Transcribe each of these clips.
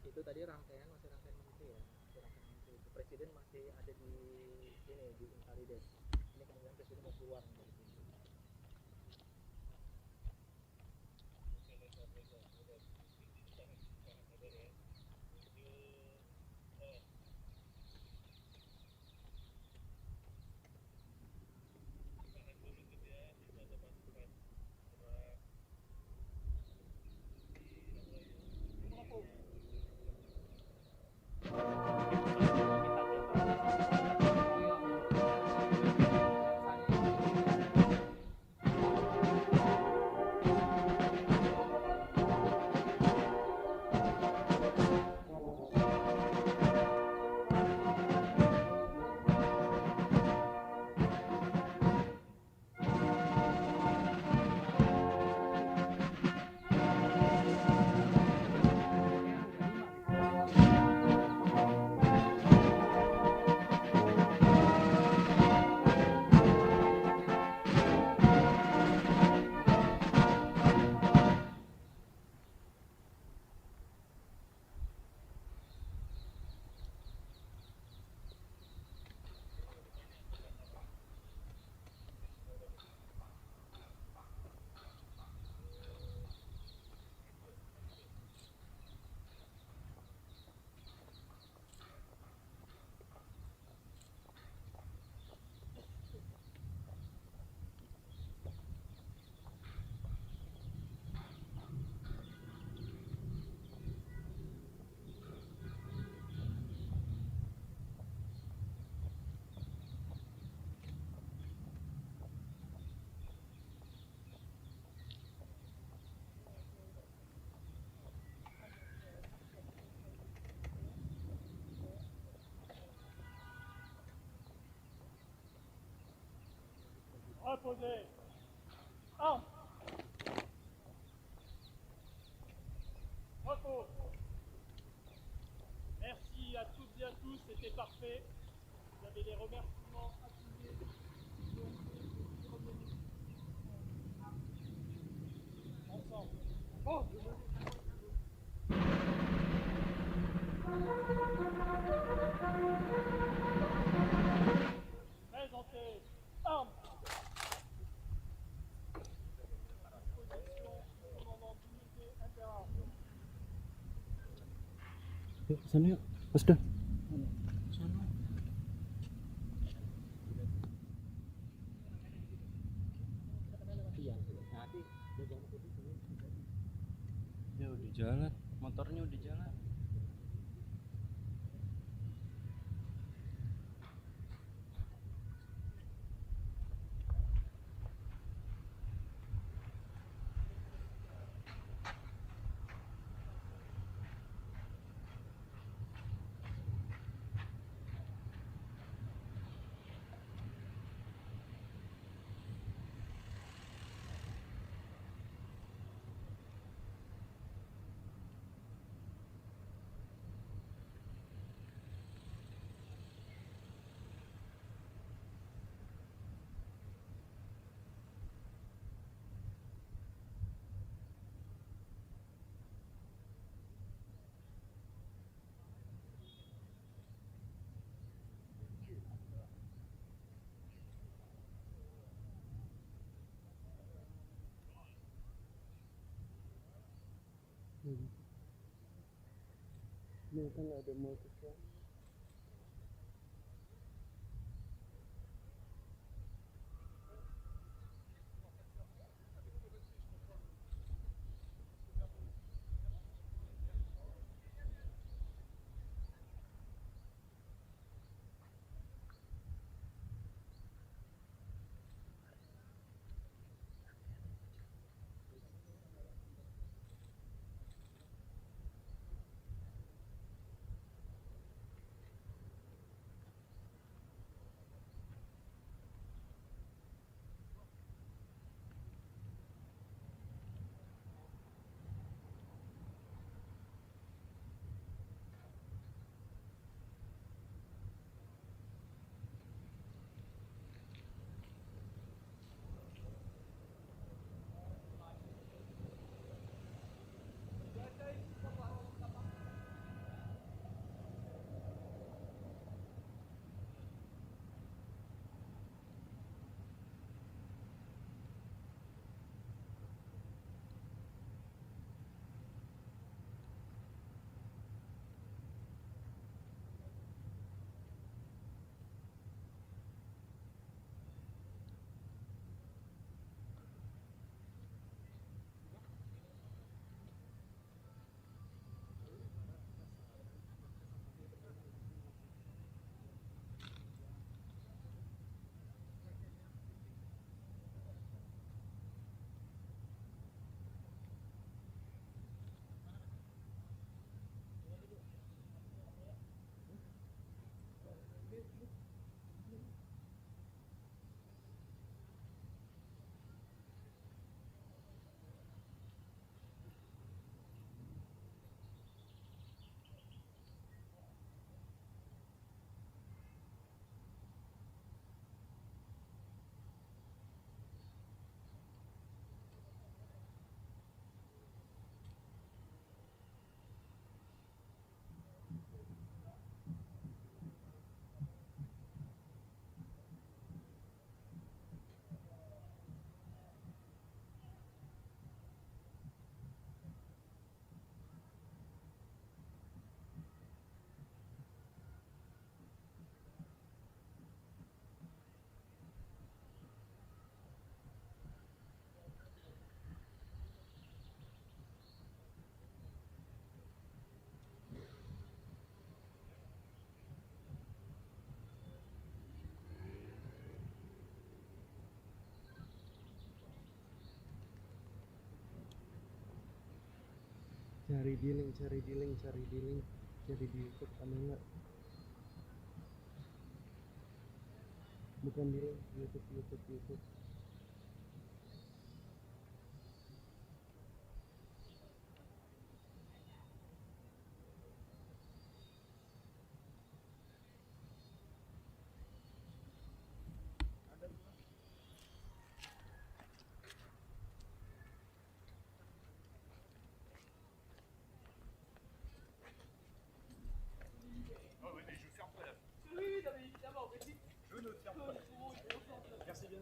Itu tadi rangkaian masih rangkaian menteri ya, masih rangkaian menteri. Itu presiden masih ada di sini di Inkalides. Ini kemungkinan presiden mau keluar dari sini. Reposez. Arme. Repos. Merci à toutes et à tous, c'était parfait. Vous avez les remerciements appuyés. Ensemble. Oh. Présentez. Arme. Yuk sana yuk, pas dah. Ya udah jalan, motornya udah jalan. Ini kan ada motor ya. Cari di link, cari di link, cari di link. Cari di YouTube ada nggak? Bukan di link, YouTube. Oui, non, mais évidemment, mais si. Je ne ferme pas. Merci bien.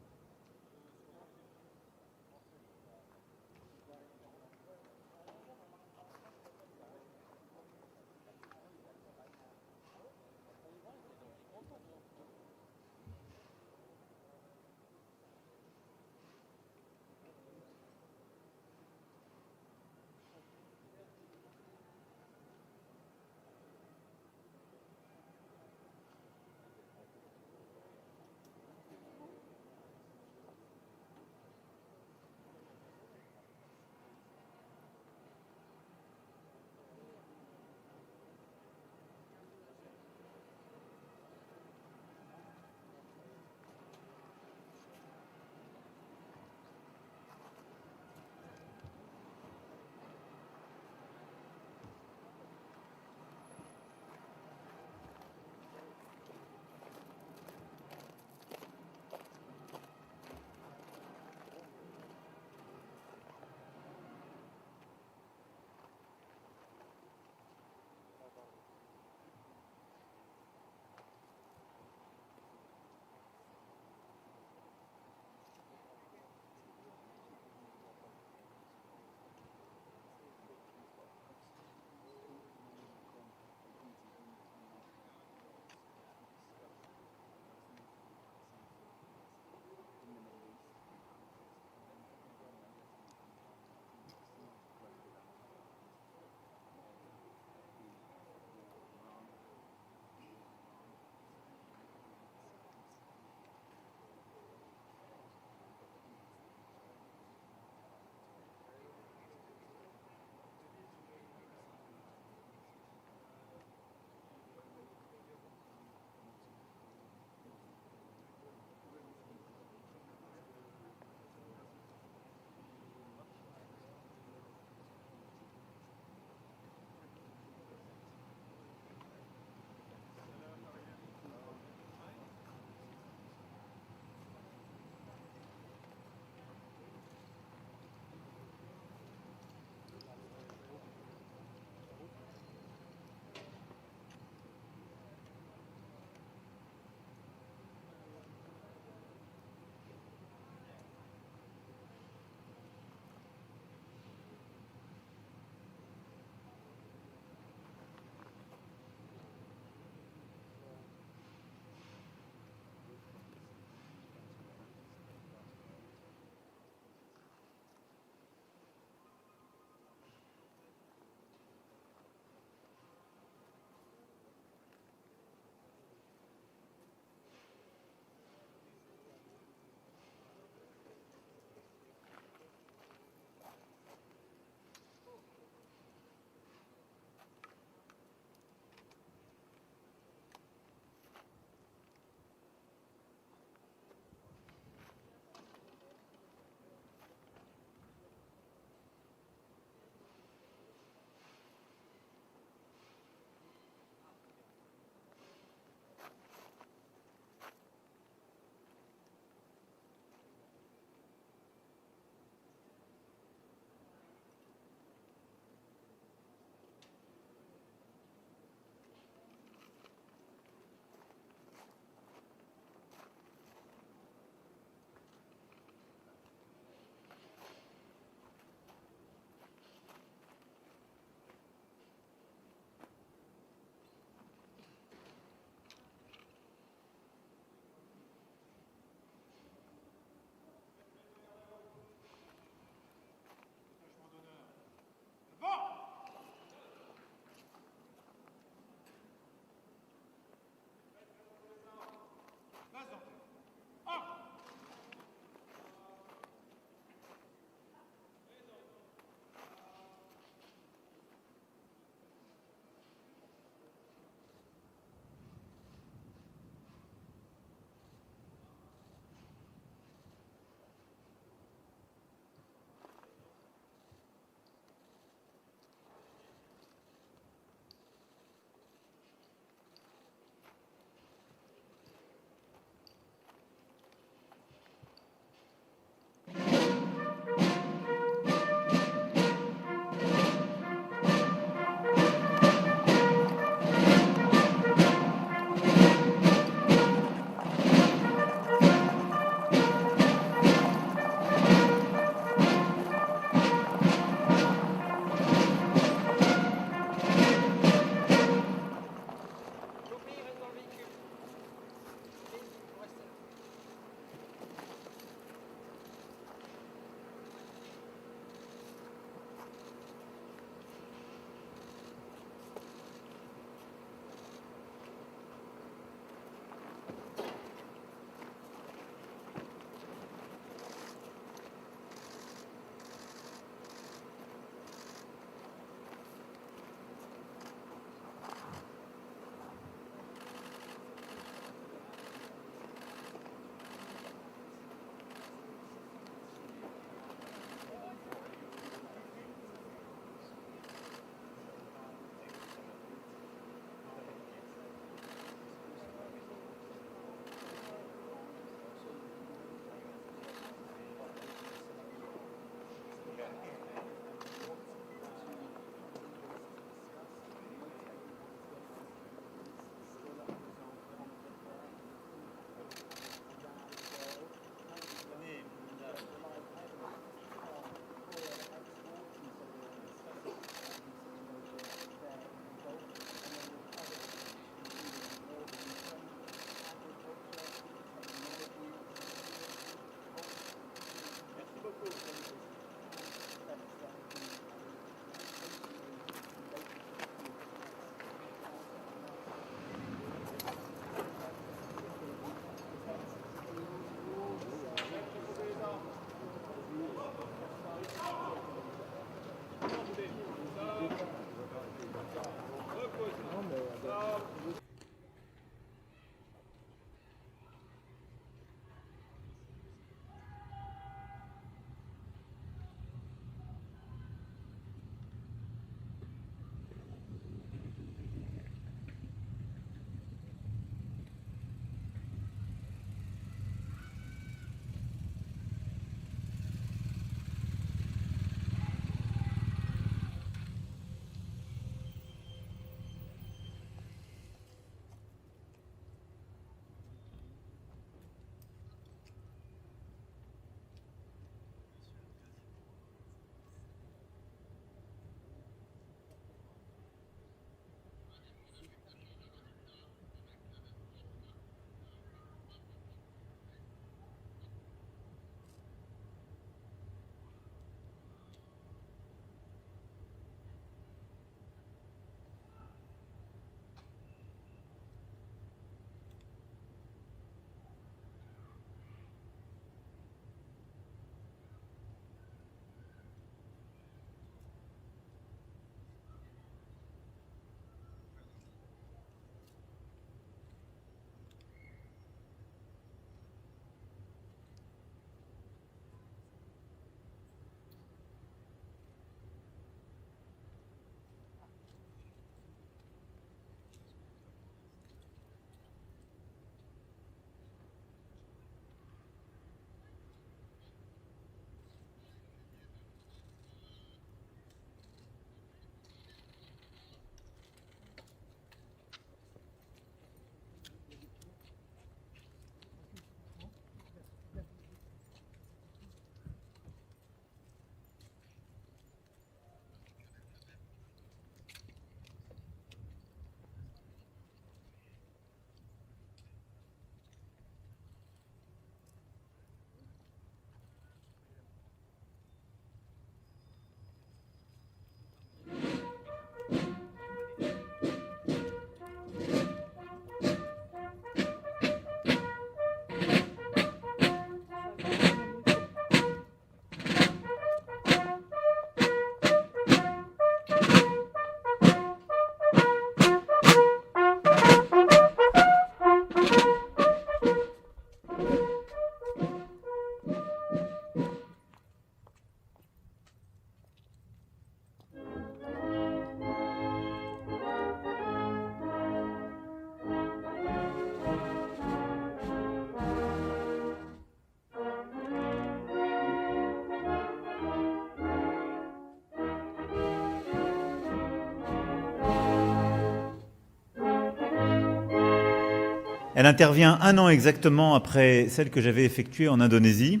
Elle intervient un an exactement après celle que j'avais effectuée en Indonésie,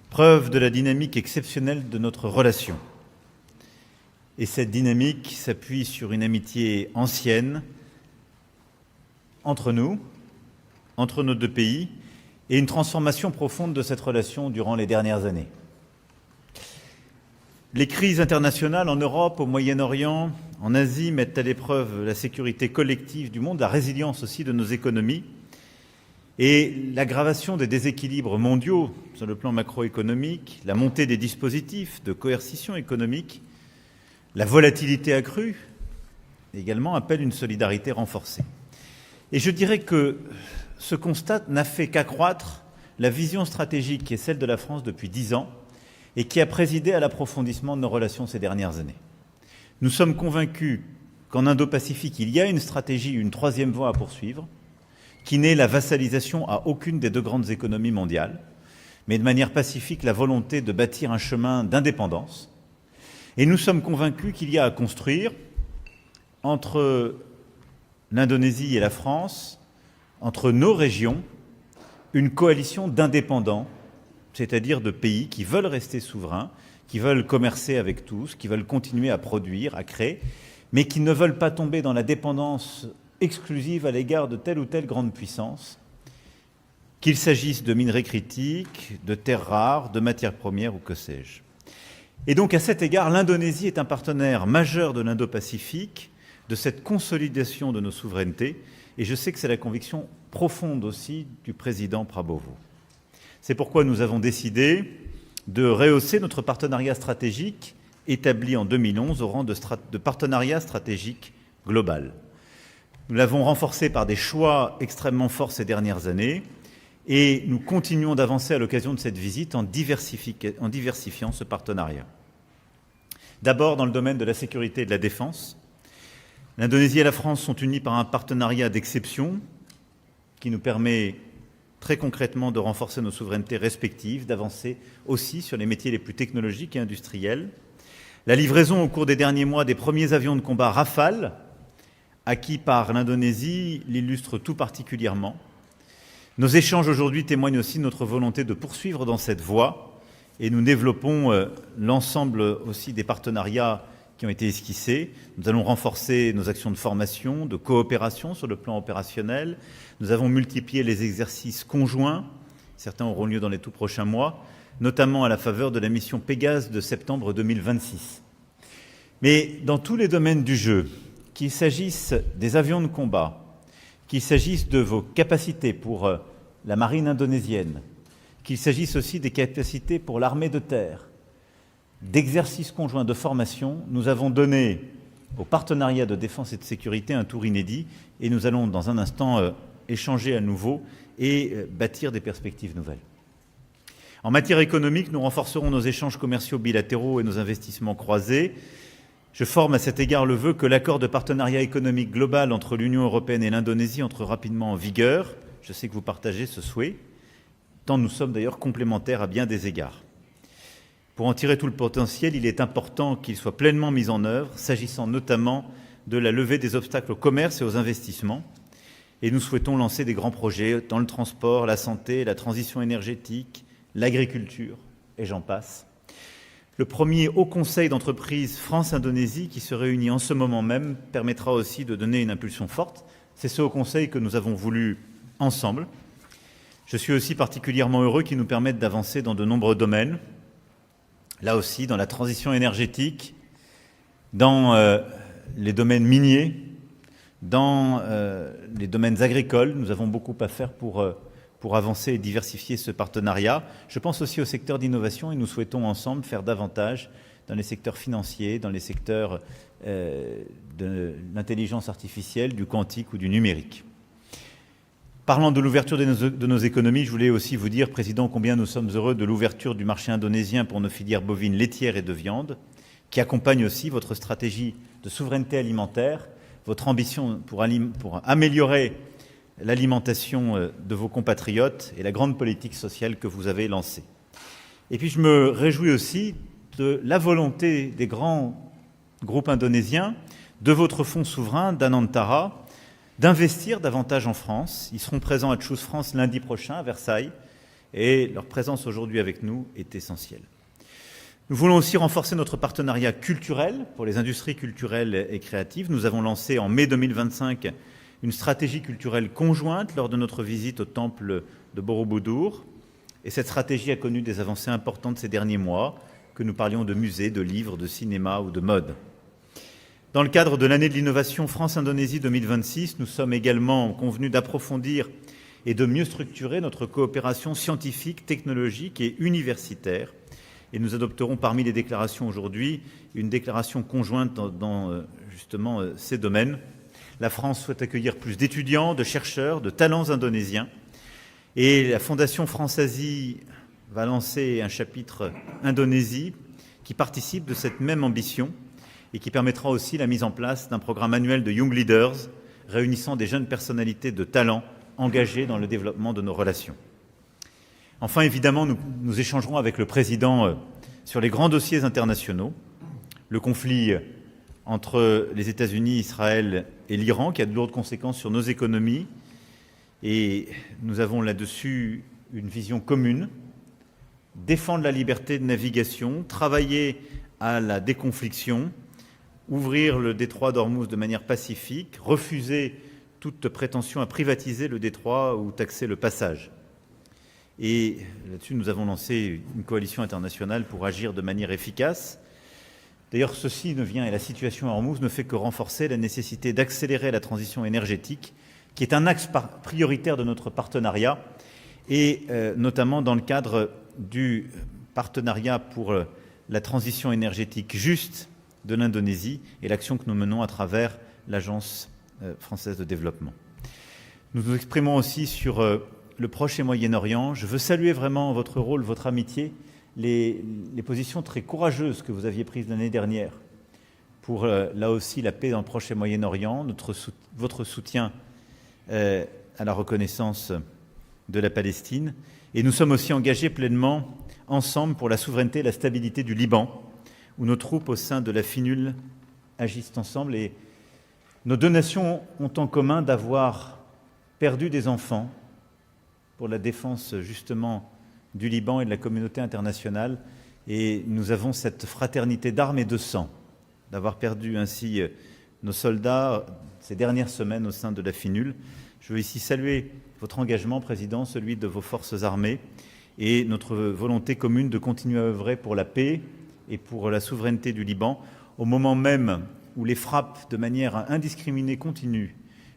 preuve de la dynamique exceptionnelle de notre relation. Et cette dynamique s'appuie sur une amitié ancienne entre nous, entre nos deux pays, et une transformation profonde de cette relation durant les dernières années. Les crises internationales en Europe, au Moyen-Orient, en Asie mettent à l'épreuve la sécurité collective du monde, la résilience aussi de nos économies et l'aggravation des déséquilibres mondiaux sur le plan macroéconomique, la montée des dispositifs de coercition économique, la volatilité accrue également appellent une solidarité renforcée. Et je dirais que ce constat n'a fait qu'accroître la vision stratégique qui est celle de la France depuis 10 ans et qui a présidé à l'approfondissement de nos relations ces dernières années. Nous sommes convaincus qu'en Indo-Pacifique, il y a une stratégie, une troisième voie à poursuivre, qui n'est la vassalisation à aucune des deux grandes économies mondiales, mais de manière pacifique la volonté de bâtir un chemin d'indépendance. Et nous sommes convaincus qu'il y a à construire entre l'Indonésie et la France, entre nos régions, une coalition d'indépendants, c'est-à-dire de pays qui veulent rester souverains, qui veulent commercer avec tous, qui veulent continuer à produire, à créer, mais qui ne veulent pas tomber dans la dépendance exclusive à l'égard de telle ou telle grande puissance, qu'il s'agisse de minerais critiques, de terres rares, de matières premières ou que sais-je. Et donc à cet égard, l'Indonésie est un partenaire majeur de l'Indo-Pacifique, de cette consolidation de nos souverainetés, et je sais que c'est la conviction profonde aussi du président Prabowo. C'est pourquoi nous avons décidé de rehausser notre partenariat stratégique établi en 2011 au rang de partenariat stratégique global. Nous l'avons renforcé par des choix extrêmement forts ces dernières années et nous continuons d'avancer à l'occasion de cette visite en diversifiant ce partenariat. D'abord dans le domaine de la sécurité et de la défense. L'Indonésie et la France sont unies par un partenariat d'exception qui nous permet très concrètement de renforcer nos souverainetés respectives, d'avancer aussi sur les métiers les plus technologiques et industriels. La livraison au cours des derniers mois des premiers avions de combat Rafale, acquis par l'Indonésie, l'illustre tout particulièrement. Nos échanges aujourd'hui témoignent aussi de notre volonté de poursuivre dans cette voie et nous développons l'ensemble aussi des partenariats qui ont été esquissés. Nous allons renforcer nos actions de formation, de coopération sur le plan opérationnel. Nous avons multiplié les exercices conjoints, certains auront lieu dans les tout prochains mois, notamment à la faveur de la mission Pégase de septembre 2026. Mais dans tous les domaines du jeu, qu'il s'agisse des avions de combat, qu'il s'agisse de vos capacités pour la marine indonésienne, qu'il s'agisse aussi des capacités pour l'armée de terre, d'exercices conjoints de formation, nous avons donné au partenariat de défense et de sécurité un tour inédit et nous allons dans un instant échanger à nouveau et bâtir des perspectives nouvelles. En matière économique, nous renforcerons nos échanges commerciaux bilatéraux et nos investissements croisés. Je forme à cet égard le vœu que l'accord de partenariat économique global entre l'Union européenne et l'Indonésie entre rapidement en vigueur. Je sais que vous partagez ce souhait, tant nous sommes d'ailleurs complémentaires à bien des égards. Pour en tirer tout le potentiel, il est important qu'il soit pleinement mis en œuvre, s'agissant notamment de la levée des obstacles au commerce et aux investissements. Et nous souhaitons lancer des grands projets dans le transport, la santé, la transition énergétique, l'agriculture, et j'en passe. Le premier Haut Conseil d'entreprise France-Indonésie, qui se réunit en ce moment même, permettra aussi de donner une impulsion forte. C'est ce Haut Conseil que nous avons voulu ensemble. Je suis aussi particulièrement heureux qu'il nous permette d'avancer dans de nombreux domaines. Là aussi, dans la transition énergétique, dans les domaines miniers, dans les domaines agricoles, nous avons beaucoup à faire pour avancer et diversifier ce partenariat. Je pense aussi au secteur d'innovation et nous souhaitons ensemble faire davantage dans les secteurs financiers, dans les secteurs de l'intelligence artificielle, du quantique ou du numérique. Parlant de l'ouverture de nos économies, je voulais aussi vous dire, Président, combien nous sommes heureux de l'ouverture du marché indonésien pour nos filières bovines laitières et de viande, qui accompagne aussi votre stratégie de souveraineté alimentaire, votre ambition pour améliorer l'alimentation de vos compatriotes et la grande politique sociale que vous avez lancée. Et puis je me réjouis aussi de la volonté des grands groupes indonésiens, de votre fonds souverain, d'Anantara, d'investir davantage en France. Ils seront présents à Choose France lundi prochain à Versailles et leur présence aujourd'hui avec nous est essentielle. Nous voulons aussi renforcer notre partenariat culturel pour les industries culturelles et créatives. Nous avons lancé en mai 2025 une stratégie culturelle conjointe lors de notre visite au temple de Borobudur. Et cette stratégie a connu des avancées importantes ces derniers mois, que nous parlions de musées, de livres, de cinéma ou de mode. Dans le cadre de l'année de l'innovation France-Indonésie 2026, nous sommes également convenus d'approfondir et de mieux structurer notre coopération scientifique, technologique et universitaire. Et nous adopterons parmi les déclarations aujourd'hui une déclaration conjointe dans justement ces domaines. La France souhaite accueillir plus d'étudiants, de chercheurs, de talents indonésiens. Et la Fondation France-Asie va lancer un chapitre Indonésie qui participe de cette même ambition et qui permettra aussi la mise en place d'un programme annuel de Young Leaders, réunissant des jeunes personnalités de talent engagées dans le développement de nos relations. Enfin, évidemment, nous échangerons avec le président sur les grands dossiers internationaux, le conflit entre les États-Unis, Israël et l'Iran, qui a de lourdes conséquences sur nos économies. Et nous avons là-dessus une vision commune, défendre la liberté de navigation, travailler à la déconfliction, ouvrir le détroit d'Ormuz de manière pacifique, refuser toute prétention à privatiser le détroit ou taxer le passage. Et là-dessus, nous avons lancé une coalition internationale pour agir de manière efficace. D'ailleurs, et la situation à Ormuz ne fait que renforcer la nécessité d'accélérer la transition énergétique, qui est un axe prioritaire de notre partenariat, et notamment dans le cadre du partenariat pour la transition énergétique juste de l'Indonésie et l'action que nous menons à travers l'Agence française de développement. Nous nous exprimons aussi sur le Proche et Moyen-Orient. Je veux saluer vraiment votre rôle, votre amitié, les positions très courageuses que vous aviez prises l'année dernière pour, là aussi, la paix dans le Proche et Moyen-Orient, votre soutien à la reconnaissance de la Palestine. Et nous sommes aussi engagés pleinement ensemble pour la souveraineté et la stabilité du Liban, où nos troupes au sein de la FINUL agissent ensemble. Et nos deux nations ont en commun d'avoir perdu des enfants pour la défense justement du Liban et de la communauté internationale. Et nous avons cette fraternité d'armes et de sang, d'avoir perdu ainsi nos soldats ces dernières semaines au sein de la FINUL. Je veux ici saluer votre engagement, Président, celui de vos forces armées et notre volonté commune de continuer à œuvrer pour la paix et pour la souveraineté du Liban, au moment même où les frappes de manière indiscriminée continuent,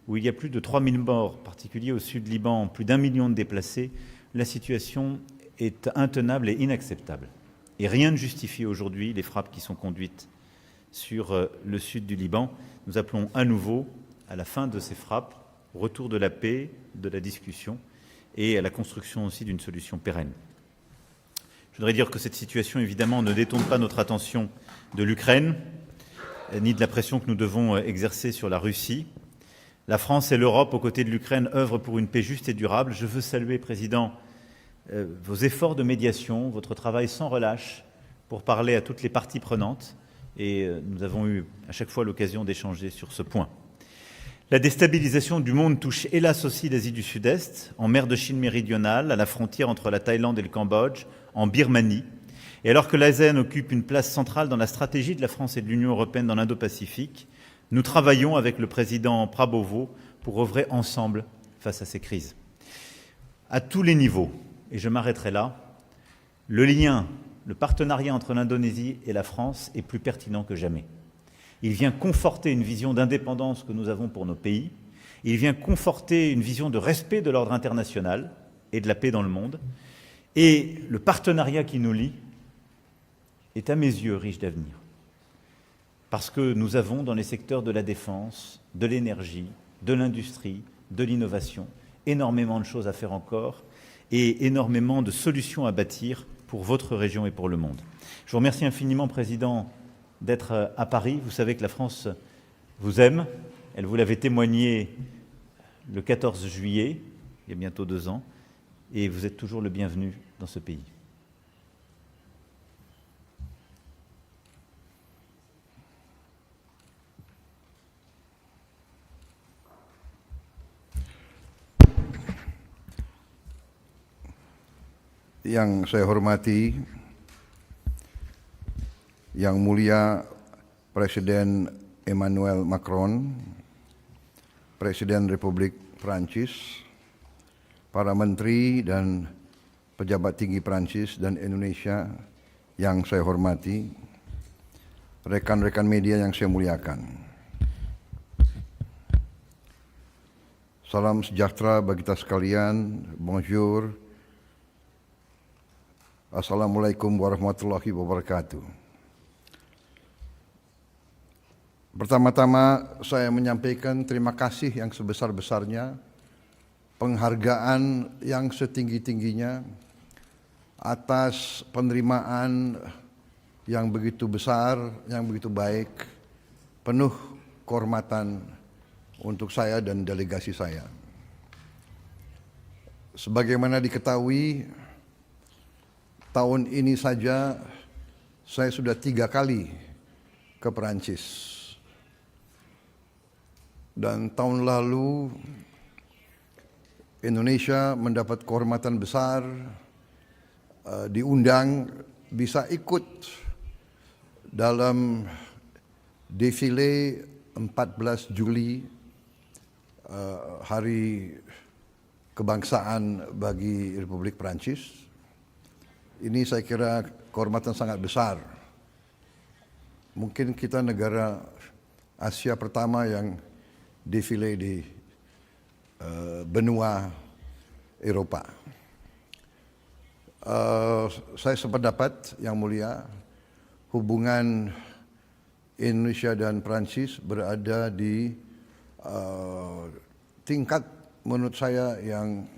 où il y a plus de 3000 morts, en particulier au sud Liban, plus d'1 million de déplacés, la situation est intenable et inacceptable. Et rien ne justifie aujourd'hui les frappes qui sont conduites sur le sud du Liban. Nous appelons à nouveau à la fin de ces frappes, au retour de la paix, de la discussion et à la construction aussi d'une solution pérenne. Je voudrais dire que cette situation, évidemment, ne détourne pas notre attention de l'Ukraine, ni de la pression que nous devons exercer sur la Russie. La France et l'Europe, aux côtés de l'Ukraine, œuvrent pour une paix juste et durable. Je veux saluer, Président, vos efforts de médiation, votre travail sans relâche pour parler à toutes les parties prenantes. Et nous avons eu à chaque fois l'occasion d'échanger sur ce point. La déstabilisation du monde touche hélas aussi l'Asie du Sud-Est, en mer de Chine méridionale, à la frontière entre la Thaïlande et le Cambodge, en Birmanie. Et alors que l'ASEAN occupe une place centrale dans la stratégie de la France et de l'Union européenne dans l'Indo-Pacifique, nous travaillons avec le président Prabowo pour œuvrer ensemble face à ces crises. À tous les niveaux, et je m'arrêterai là, le partenariat entre l'Indonésie et la France est plus pertinent que jamais. Il vient conforter une vision d'indépendance que nous avons pour nos pays. Il vient conforter une vision de respect de l'ordre international et de la paix dans le monde. Et le partenariat qui nous lie est à mes yeux riche d'avenir. Parce que nous avons dans les secteurs de la défense, de l'énergie, de l'industrie, de l'innovation, énormément de choses à faire encore et énormément de solutions à bâtir pour votre région et pour le monde. Je vous remercie infiniment, Président, d'être à Paris. Vous savez que la France vous aime. Elle vous l'avait témoigné le 14 juillet, il y a bientôt 2 ans, et vous êtes toujours le bienvenu dans ce pays. Yang saya hormati, Yang Mulia Presiden Emmanuel Macron, Presiden Republik Prancis, para menteri dan pejabat tinggi Prancis dan Indonesia yang saya hormati, rekan-rekan media yang saya muliakan. Salam sejahtera bagi kita sekalian, bonjour, assalamualaikum warahmatullahi wabarakatuh. Pertama-tama saya menyampaikan terima kasih yang sebesar-besarnya, penghargaan yang setinggi-tingginya atas penerimaan yang begitu besar, yang begitu baik, penuh kehormatan untuk saya dan delegasi saya. Sebagaimana diketahui, tahun ini saja saya sudah 3 kali ke Perancis. Dan tahun lalu Indonesia mendapat kehormatan besar, diundang bisa ikut dalam defile 14 Juli, hari kebangsaan bagi Republik Perancis. Ini saya kira kehormatan sangat besar. Mungkin kita negara Asia pertama yang defile di benua Eropa. Saya sependapat, Yang Mulia, hubungan Indonesia dan Perancis berada di tingkat menurut saya yang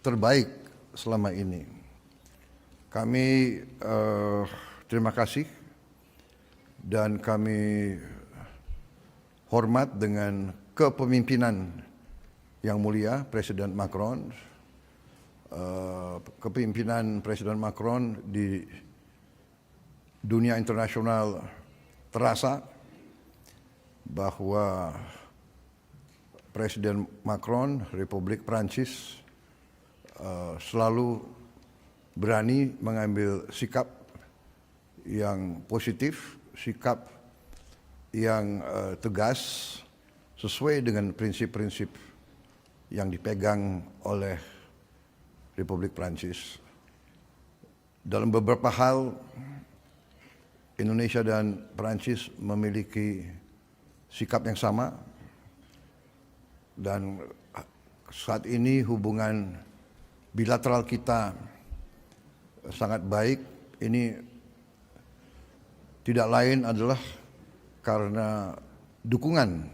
terbaik selama ini. Kami terima kasih dan kami hormat dengan kepemimpinan Yang Mulia Presiden Macron. Kepemimpinan Presiden Macron di dunia internasional terasa bahwa Presiden Macron, Republik Perancis, selalu berani mengambil sikap yang positif, sikap yang tegas, sesuai dengan prinsip-prinsip yang dipegang oleh Republik Perancis. Dalam beberapa hal, Indonesia dan Perancis memiliki sikap yang sama, dan saat ini hubungan bilateral kita sangat baik. Ini tidak lain adalah karena dukungan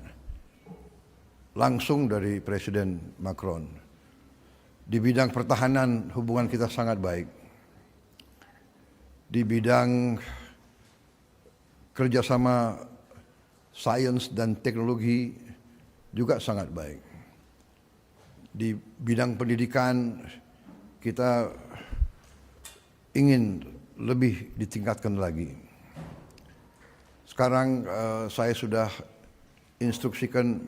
langsung dari Presiden Macron. Di bidang pertahanan hubungan kita sangat baik. Di bidang kerjasama sains dan teknologi juga sangat baik. Di bidang pendidikan kita ingin lebih ditingkatkan lagi. Sekarang saya sudah instruksikan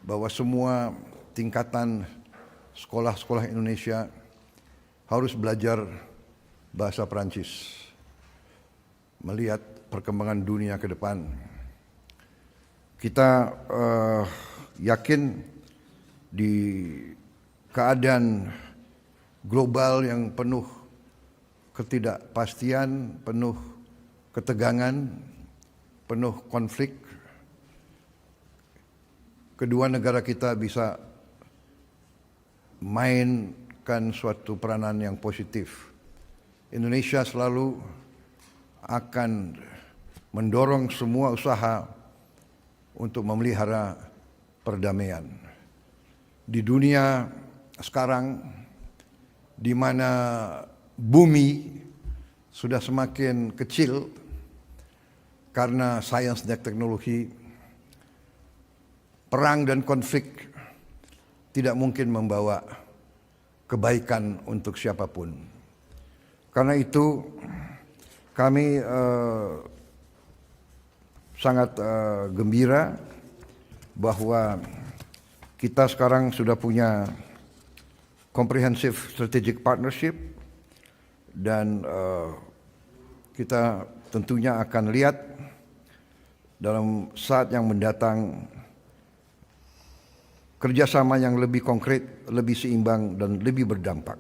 bahwa semua tingkatan sekolah-sekolah Indonesia harus belajar bahasa Perancis, melihat perkembangan dunia ke depan. Kita yakin di keadaan global yang penuh ketidakpastian, penuh ketegangan, penuh konflik, kedua negara kita bisa mainkan suatu peranan yang positif. Indonesia selalu akan mendorong semua usaha untuk memelihara perdamaian. Di dunia sekarang, di mana bumi sudah semakin kecil karena sains dan teknologi, perang dan konflik tidak mungkin membawa kebaikan untuk siapapun. Karena itu kami sangat gembira bahwa kita sekarang sudah punya comprehensive strategic partnership, dan kita tentunya akan lihat dalam saat yang mendatang kerjasama yang lebih konkret, lebih seimbang, dan lebih berdampak.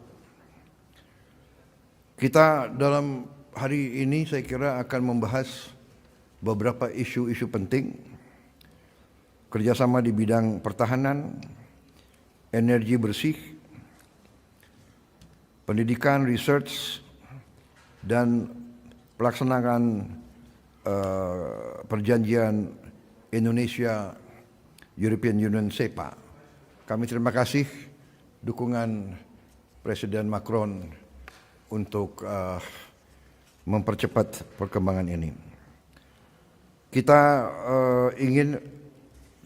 Kita dalam hari ini saya kira akan membahas beberapa isu-isu penting. Kerjasama di bidang pertahanan, energi bersih, pendidikan, research, dan pelaksanaan perjanjian Indonesia European Union SEPA. Kami terima kasih dukungan Presiden Macron untuk mempercepat perkembangan ini. Kita ingin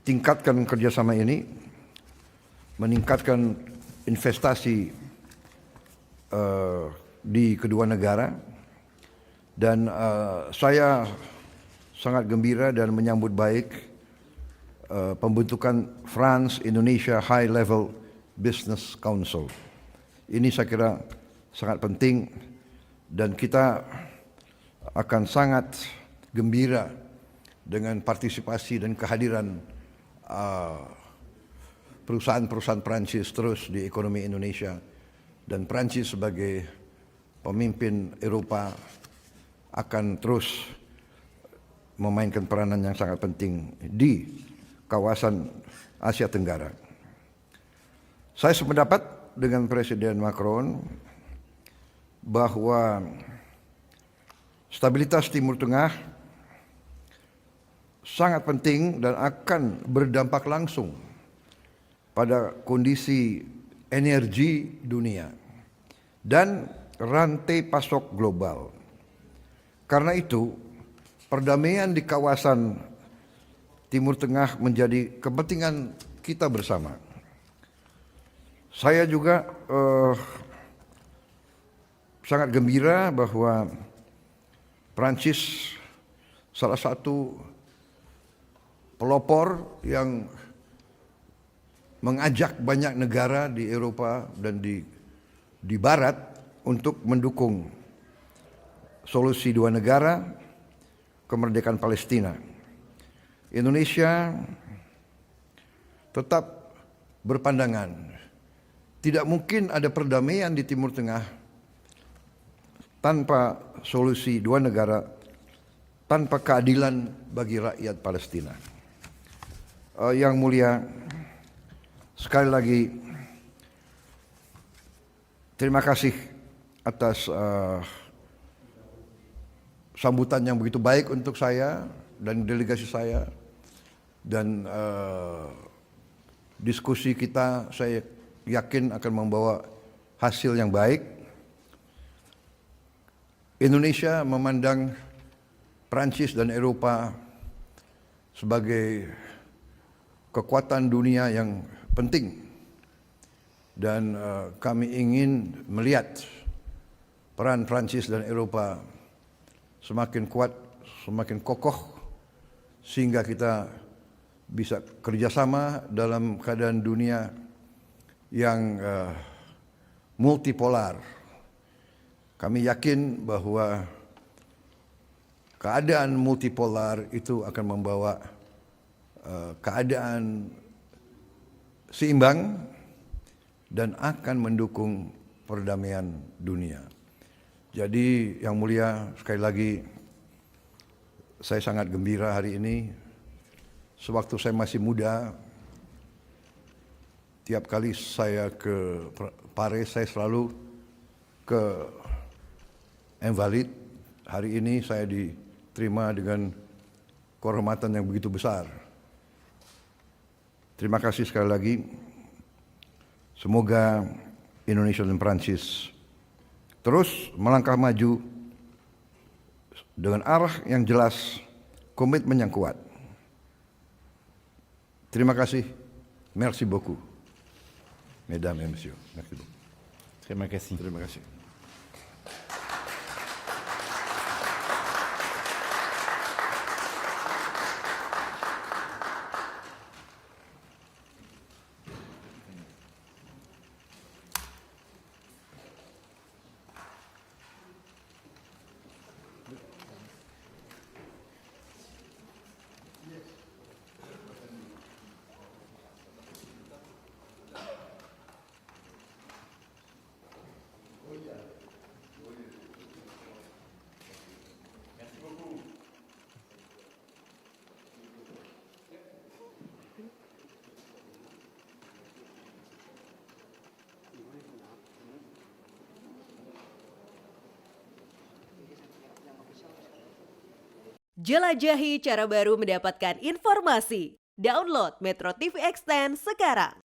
tingkatkan kerjasama ini, meningkatkan investasi di kedua negara, dan saya sangat gembira dan menyambut baik pembentukan France-Indonesia High Level Business Council. Ini saya kira sangat penting dan kita akan sangat gembira dengan partisipasi dan kehadiran perusahaan-perusahaan Prancis terus di ekonomi Indonesia, dan Prancis sebagai pemimpin Eropa akan terus memainkan peranan yang sangat penting di kawasan Asia Tenggara. Saya sependapat dengan Presiden Macron bahwa stabilitas Timur Tengah sangat penting dan akan berdampak langsung pada kondisi energi dunia dan rantai pasok global. Karena itu, perdamaian di kawasan Timur Tengah menjadi kepentingan kita bersama. Saya juga sangat gembira bahwa Prancis salah satu pelopor yang mengajak banyak negara di Eropa dan di Barat untuk mendukung solusi dua negara, kemerdekaan Palestina. Indonesia tetap berpandangan tidak mungkin ada perdamaian di Timur Tengah tanpa solusi dua negara, tanpa keadilan bagi rakyat Palestina. Yang mulia, sekali lagi terima kasih atas sambutan yang begitu baik untuk saya dan delegasi saya, dan diskusi kita saya yakin akan membawa hasil yang baik. Indonesia memandang Prancis dan Eropa sebagai kekuatan dunia yang penting, dan kami ingin melihat peran Prancis dan Eropa semakin kuat, semakin kokoh, sehingga kita bisa kerjasama dalam keadaan dunia yang multipolar. Kami yakin bahwa keadaan multipolar itu akan membawa keadaan seimbang dan akan mendukung perdamaian dunia. Jadi yang mulia, sekali lagi saya sangat gembira hari ini. Sewaktu saya masih muda, tiap kali saya ke Paris saya selalu ke Invalides. Hari ini saya diterima dengan kehormatan yang begitu besar. Terima kasih sekali lagi. Semoga Indonesia dan Prancis terus melangkah maju dengan arah yang jelas, komitmen yang kuat. Terima kasih. Merci beaucoup. Mesdames et messieurs. Merci beaucoup. Terima kasih. Terima kasih. Jelajahi cara baru mendapatkan informasi. Download Metro TV Extend sekarang.